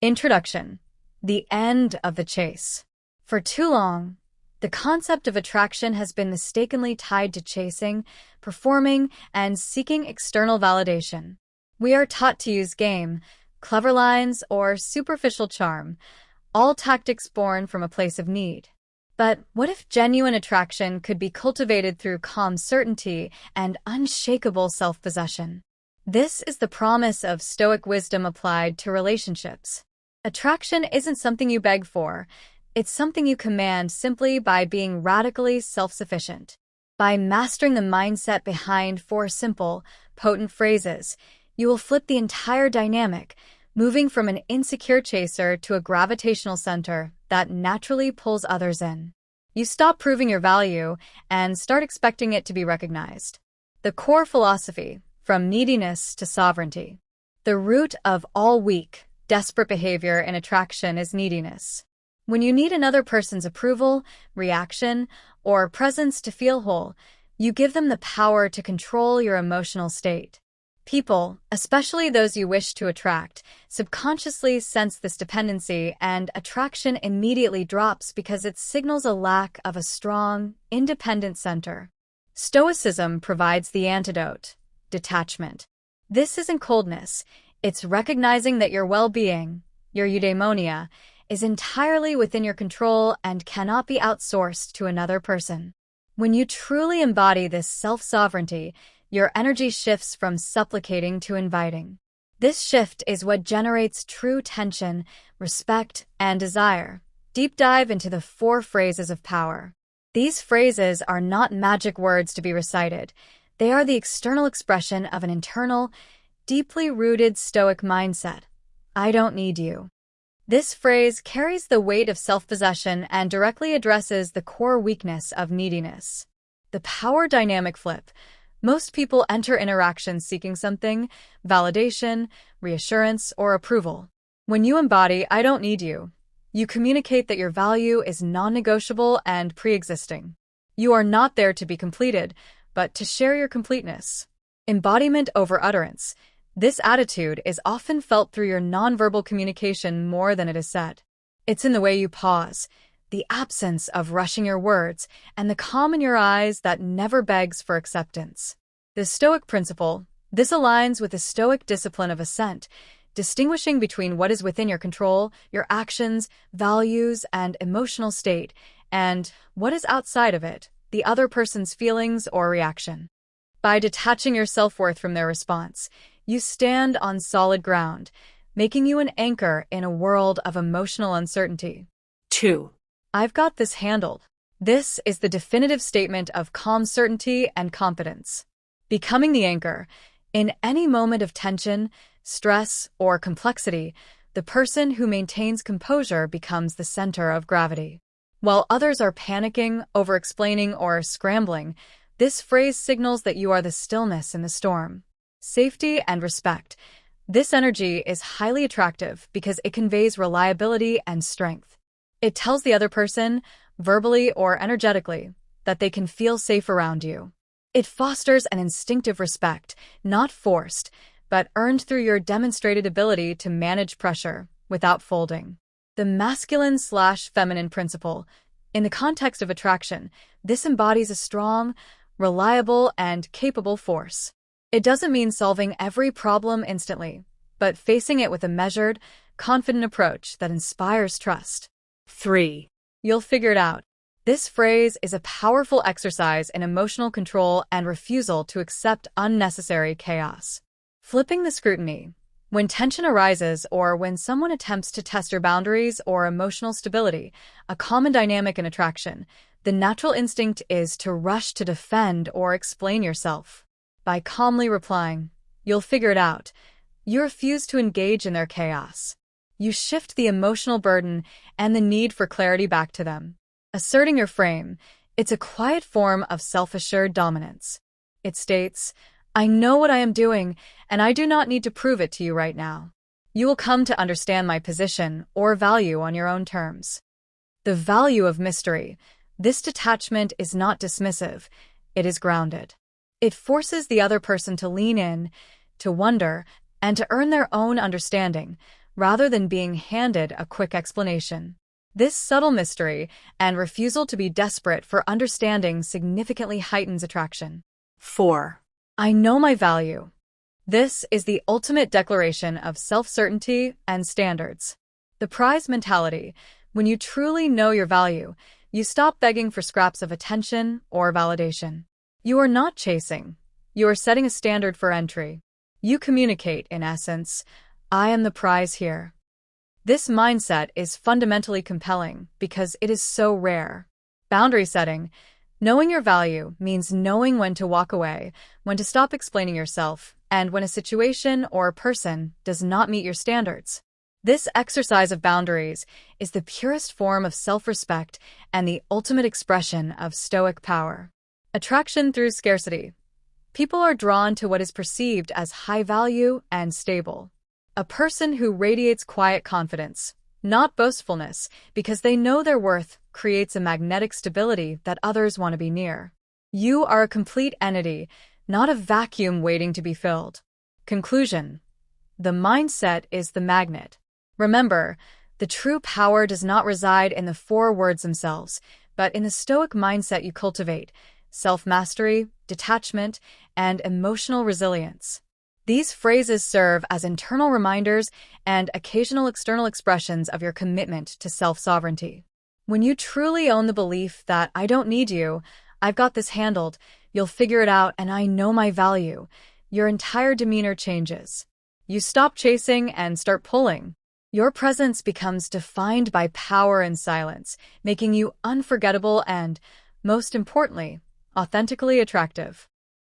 Introduction. The end of the chase. For too long, the concept of attraction has been mistakenly tied to chasing, performing, and seeking external validation. We are taught to use game, clever lines, or superficial charm, all tactics born from a place of need. But what if genuine attraction could be cultivated through calm certainty and unshakable self-possession? This is the promise of Stoic wisdom applied to relationships. Attraction isn't something you beg for, it's something you command simply by being radically self-sufficient. By mastering the mindset behind four simple, potent phrases, you will flip the entire dynamic, moving from an insecure chaser to a gravitational center that naturally pulls others in. You stop proving your value and start expecting it to be recognized. The core philosophy, from neediness to sovereignty. The root of all weak, desperate behavior in attraction is neediness. When you need another person's approval, reaction, or presence to feel whole, you give them the power to control your emotional state. People, especially those you wish to attract, subconsciously sense this dependency, and attraction immediately drops because it signals a lack of a strong, independent center. Stoicism provides the antidote: detachment. This isn't coldness, it's recognizing that your well-being, your eudaimonia, is entirely within your control and cannot be outsourced to another person. When you truly embody this self-sovereignty, your energy shifts from supplicating to inviting. This shift is what generates true tension, respect, and desire. Deep dive into the four phrases of power. These phrases are not magic words to be recited. They are the external expression of an internal, deeply rooted Stoic mindset. I don't need you. This phrase carries the weight of self-possession and directly addresses the core weakness of neediness. The power dynamic flip. Most people enter interactions seeking something: validation, reassurance, or approval. When you embody "I don't need you," you communicate that your value is non-negotiable and pre-existing. You are not there to be completed, but to share your completeness. Embodiment over utterance. This attitude is often felt through your nonverbal communication more than it is said. It's in the way you pause, the absence of rushing your words, and the calm in your eyes that never begs for acceptance. The Stoic principle. This aligns with the Stoic discipline of assent, distinguishing between what is within your control, your actions, values, and emotional state, and what is outside of it, the other person's feelings or reaction. By detaching your self-worth from their response, you stand on solid ground, making you an anchor in a world of emotional uncertainty. 2. I've got this handled. This is the definitive statement of calm certainty and confidence. Becoming the anchor. In any moment of tension, stress, or complexity, the person who maintains composure becomes the center of gravity. While others are panicking, over-explaining, or scrambling, this phrase signals that you are the stillness in the storm. Safety and respect. This energy is highly attractive because it conveys reliability and strength. It tells the other person, verbally or energetically, that they can feel safe around you. It fosters an instinctive respect, not forced, but earned through your demonstrated ability to manage pressure without folding. The masculine/feminine principle. In the context of attraction, this embodies a strong, reliable, and capable force. It doesn't mean solving every problem instantly, but facing it with a measured, confident approach that inspires trust. 3. You'll figure it out. This phrase is a powerful exercise in emotional control and refusal to accept unnecessary chaos. Flipping the scrutiny. When tension arises or when someone attempts to test your boundaries or emotional stability, a common dynamic in attraction, the natural instinct is to rush to defend or explain yourself. By calmly replying, "You'll figure it out," you refuse to engage in their chaos. You shift the emotional burden and the need for clarity back to them. Asserting your frame. It's a quiet form of self-assured dominance. It states, "I know what I am doing, and I do not need to prove it to you right now. You will come to understand my position or value on your own terms." The value of mystery. This detachment is not dismissive, it is grounded. It forces the other person to lean in, to wonder, and to earn their own understanding, rather than being handed a quick explanation. This subtle mystery and refusal to be desperate for understanding significantly heightens attraction. 4. I know my value. This is the ultimate declaration of self-certainty and standards. The prize mentality. When you truly know your value, you stop begging for scraps of attention or validation. You are not chasing. You are setting a standard for entry. You communicate, in essence, I am the prize here. This mindset is fundamentally compelling because it is so rare. Boundary setting. Knowing your value means knowing when to walk away, when to stop explaining yourself, and when a situation or a person does not meet your standards. This exercise of boundaries is the purest form of self-respect and the ultimate expression of Stoic power. Attraction through scarcity. People are drawn to what is perceived as high value and stable. A person who radiates quiet confidence, not boastfulness, because they know their worth, creates a magnetic stability that others want to be near. You are a complete entity, not a vacuum waiting to be filled. Conclusion. The mindset is the magnet. Remember, the true power does not reside in the 4 words themselves, but in the Stoic mindset you cultivate: self-mastery, detachment, and emotional resilience. These phrases serve as internal reminders and occasional external expressions of your commitment to self-sovereignty. When you truly own the belief that I don't need you, I've got this handled, you'll figure it out, and I know my value, your entire demeanor changes. You stop chasing and start pulling. Your presence becomes defined by power and silence, making you unforgettable and, most importantly, authentically attractive.